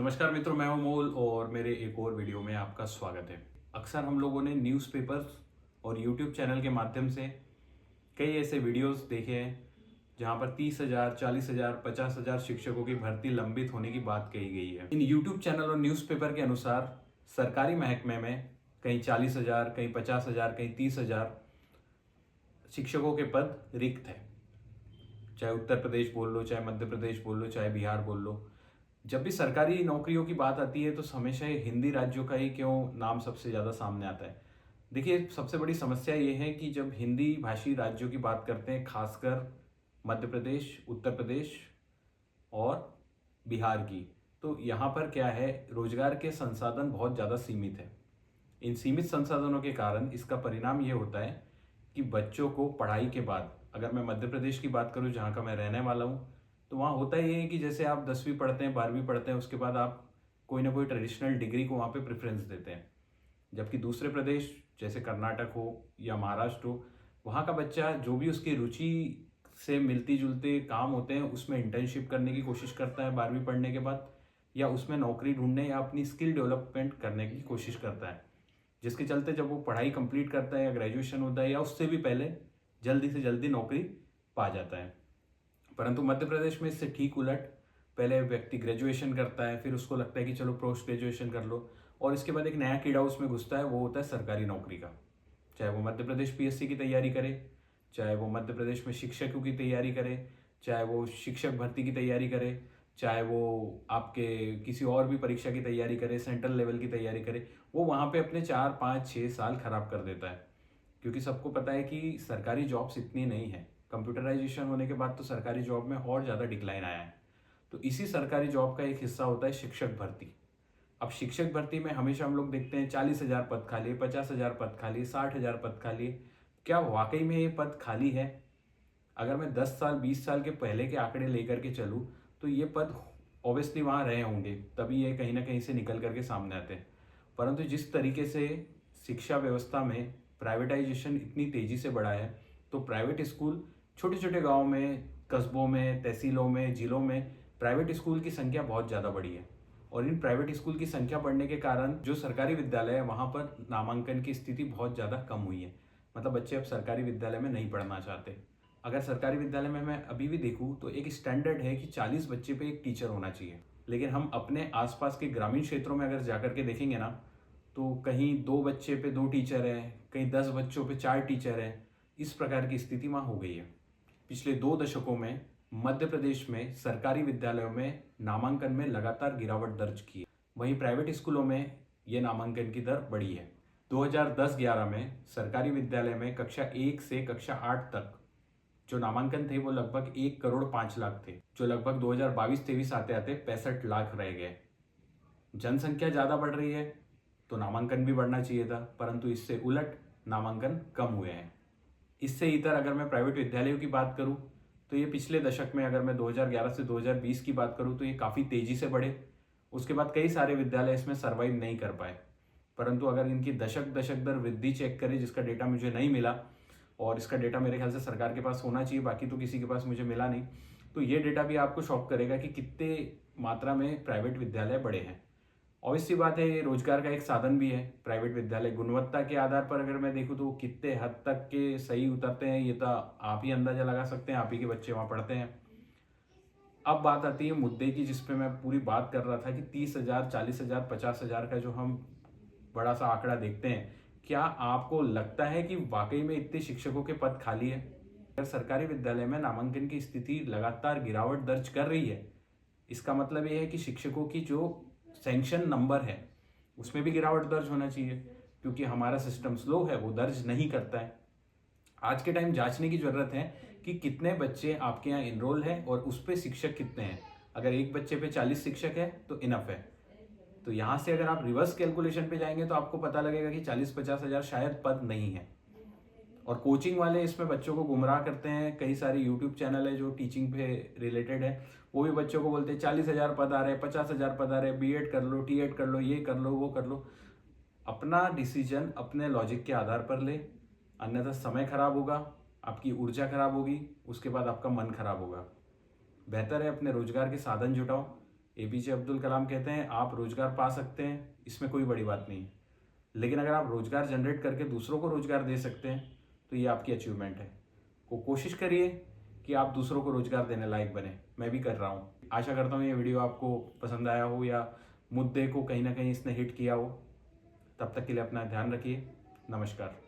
नमस्कार मित्रों, मैं हूं मोल और मेरे एक और वीडियो में आपका स्वागत है। अक्सर हम लोगों ने न्यूज़पेपर्स और यूट्यूब चैनल के माध्यम से कई ऐसे वीडियोस देखे हैं जहां पर 30,000, 40,000, 50,000 शिक्षकों की भर्ती लंबित होने की बात कही गई है। इन यूट्यूब चैनल और न्यूज़पेपर के अनुसार सरकारी महकमे में कहीं 40,000, कहीं 50,000, कहीं 30,000 शिक्षकों के पद रिक्त है। चाहे उत्तर प्रदेश बोल लो, चाहे मध्य प्रदेश बोल लो, चाहे बिहार बोल लो। जब भी सरकारी नौकरियों की बात आती है तो हमेशा ये हिंदी राज्यों का ही क्यों नाम सबसे ज़्यादा सामने आता है। देखिए, सबसे बड़ी समस्या ये है कि जब हिंदी भाषी राज्यों की बात करते हैं, खासकर मध्य प्रदेश, उत्तर प्रदेश और बिहार की, तो यहाँ पर क्या है, रोजगार के संसाधन बहुत ज़्यादा सीमित है। इन सीमित संसाधनों के कारण इसका परिणाम ये होता है कि बच्चों को पढ़ाई के बाद, अगर मैं मध्य प्रदेश की बात करूँ जहाँ का मैं रहने वाला हूँ, तो वहाँ होता ये है कि जैसे आप 10वीं पढ़ते हैं, 12वीं पढ़ते हैं, उसके बाद आप कोई ना कोई ट्रेडिशनल डिग्री को वहाँ पे प्रेफरेंस देते हैं। जबकि दूसरे प्रदेश जैसे कर्नाटक हो या महाराष्ट्र हो, वहाँ का बच्चा जो भी उसकी रुचि से मिलती जुलते काम होते हैं उसमें इंटर्नशिप करने की कोशिश करता है 12वीं पढ़ने के बाद, या उसमें नौकरी ढूंढने या अपनी स्किल डेवलपमेंट करने की कोशिश करता है। जिसके चलते जब वो पढ़ाई कंप्लीट करता है या ग्रेजुएशन होता है या उससे भी पहले जल्दी से जल्दी नौकरी पा जाता है। परंतु मध्य प्रदेश में इससे ठीक उलट, पहले व्यक्ति ग्रेजुएशन करता है, फिर उसको लगता है कि चलो पोस्ट ग्रेजुएशन कर लो, और इसके बाद एक नया कीड़ा उसमें घुसता है, वो होता है सरकारी नौकरी का। चाहे वो मध्य प्रदेश पीएससी की तैयारी करे, चाहे वो मध्य प्रदेश में शिक्षकों की तैयारी करे, चाहे वो शिक्षक भर्ती की तैयारी करे, चाहे वो आपके किसी और भी परीक्षा की तैयारी करे, सेंट्रल लेवल की तैयारी करे, वो वहाँ पे अपने 4, 5, 6 साल खराब कर देता है। क्योंकि सबको पता है कि सरकारी जॉब्स इतनी नहीं है। कंप्यूटराइजेशन होने के बाद तो सरकारी जॉब में और ज़्यादा डिक्लाइन आया है। तो इसी सरकारी जॉब का एक हिस्सा होता है शिक्षक भर्ती। अब शिक्षक भर्ती में हमेशा हम लोग देखते हैं 40,000 पद खाली है, 50,000 पद खाली है, 60,000 पद खाली है। क्या वाकई में ये पद खाली है? अगर मैं 10 साल 20 साल के पहले के आंकड़े लेकर के चलूँ तो ये पद ऑब्वियसली वहाँ रहे होंगे, तभी ये कहीं ना कहीं से निकल करके सामने आते हैं। परंतु जिस तरीके से शिक्षा व्यवस्था में प्राइवेटाइजेशन इतनी तेज़ी से बढ़ा है, तो प्राइवेट स्कूल छोटे छोटे गाँव में, कस्बों में, तहसीलों में, जिलों में प्राइवेट स्कूल की संख्या बहुत ज़्यादा बढ़ी है। और इन प्राइवेट स्कूल की संख्या बढ़ने के कारण जो सरकारी विद्यालय है वहाँ पर नामांकन की स्थिति बहुत ज़्यादा कम हुई है। मतलब बच्चे अब सरकारी विद्यालय में नहीं पढ़ना चाहते। अगर सरकारी विद्यालय में मैं अभी भी देखूँ तो एक स्टैंडर्ड है कि 40 बच्चे पे एक टीचर होना चाहिए। लेकिन हम अपने आसपास के ग्रामीण क्षेत्रों में अगर जाकर के देखेंगे ना, तो कहीं 2 बच्चे पे 2 टीचर हैं, कहीं 10 बच्चों पे 4 टीचर हैं। इस प्रकार की स्थिति वहाँ हो गई है। पिछले 2 दशकों में मध्य प्रदेश में सरकारी विद्यालयों में नामांकन में लगातार गिरावट दर्ज की है। वहीं प्राइवेट स्कूलों में ये नामांकन की दर बढ़ी है। 2010-11 में सरकारी विद्यालय में कक्षा 1 से कक्षा 8 तक जो नामांकन थे वो लगभग 1,05,00,000 थे, जो लगभग 2022-23 आते आते 65 लाख रह गए। जनसंख्या ज़्यादा बढ़ रही है तो नामांकन भी बढ़ना चाहिए था, परंतु इससे उलट नामांकन कम हुए हैं। इससे इतर अगर मैं प्राइवेट विद्यालयों की बात करूं तो ये पिछले दशक में, अगर मैं 2011 से 2020 की बात करूं तो ये काफ़ी तेज़ी से बढ़े। उसके बाद कई सारे विद्यालय इसमें सर्वाइव नहीं कर पाए। परंतु अगर इनकी दशक दशक दर वृद्धि चेक करें, जिसका डेटा मुझे नहीं मिला, और इसका डेटा मेरे ख्याल से सरकार के पास होना चाहिए, बाकी तो किसी के पास मुझे मिला नहीं, तो ये डेटा भी आपको शॉक करेगा कि कितने मात्रा में प्राइवेट विद्यालय बढ़े हैं। ऑब्वियस सी बात है, ये रोजगार का एक साधन भी है। प्राइवेट विद्यालय गुणवत्ता के आधार पर अगर मैं देखूँ तो वो कितने हद तक के सही उतरते हैं ये तो आप ही अंदाजा लगा सकते हैं, आप ही के बच्चे वहाँ पढ़ते हैं। अब बात आती है मुद्दे की, जिस पे मैं पूरी बात कर रहा था कि 30,000, 40,000, 50,000 का जो हम बड़ा सा आंकड़ा देखते हैं, क्या आपको लगता है कि वाकई में इतने शिक्षकों के पद खाली है? अगर सरकारी विद्यालय में नामांकन की स्थिति लगातार गिरावट दर्ज कर रही है, इसका मतलब ये है कि शिक्षकों की जो सैंक्शन नंबर है उसमें भी गिरावट दर्ज होना चाहिए, क्योंकि हमारा सिस्टम स्लो है, वो दर्ज नहीं करता है। आज के टाइम जांचने की जरूरत है कि कितने बच्चे आपके यहाँ इनरोल है और उस पर शिक्षक कितने हैं। अगर एक बच्चे पे 40 शिक्षक है तो इनफ है। तो यहाँ से अगर आप रिवर्स कैलकुलेशन पे जाएंगे तो आपको पता लगेगा कि 40-50 हज़ार शायद पद नहीं है। और कोचिंग वाले इसमें बच्चों को गुमराह करते हैं। कई सारे यूट्यूब चैनल है जो टीचिंग पे रिलेटेड है, वो भी बच्चों को बोलते हैं 40,000 पद आ रहे हैं, 50,000 पद आ रहे हैं, बीएड कर लो, टीएड कर लो, ये कर लो, वो कर लो। अपना डिसीजन अपने लॉजिक के आधार पर ले, अन्यथा समय खराब होगा, आपकी ऊर्जा खराब होगी, उसके बाद आपका मन खराब होगा। बेहतर है अपने रोजगार के साधन जुटाओ, APJ अब्दुल कलाम कहते हैं आप रोजगार पा सकते हैं, इसमें कोई बड़ी बात नहीं है, लेकिन अगर आप रोजगार जनरेट करके दूसरों को रोजगार दे सकते हैं तो ये आपकी अचीवमेंट है। कोशिश करिए कि आप दूसरों को रोजगार देने लायक बने। मैं भी कर रहा हूँ। आशा करता हूँ ये वीडियो आपको पसंद आया हो या मुद्दे को कहीं ना कहीं इसने हिट किया हो। तब तक के लिए अपना ध्यान रखिए। नमस्कार।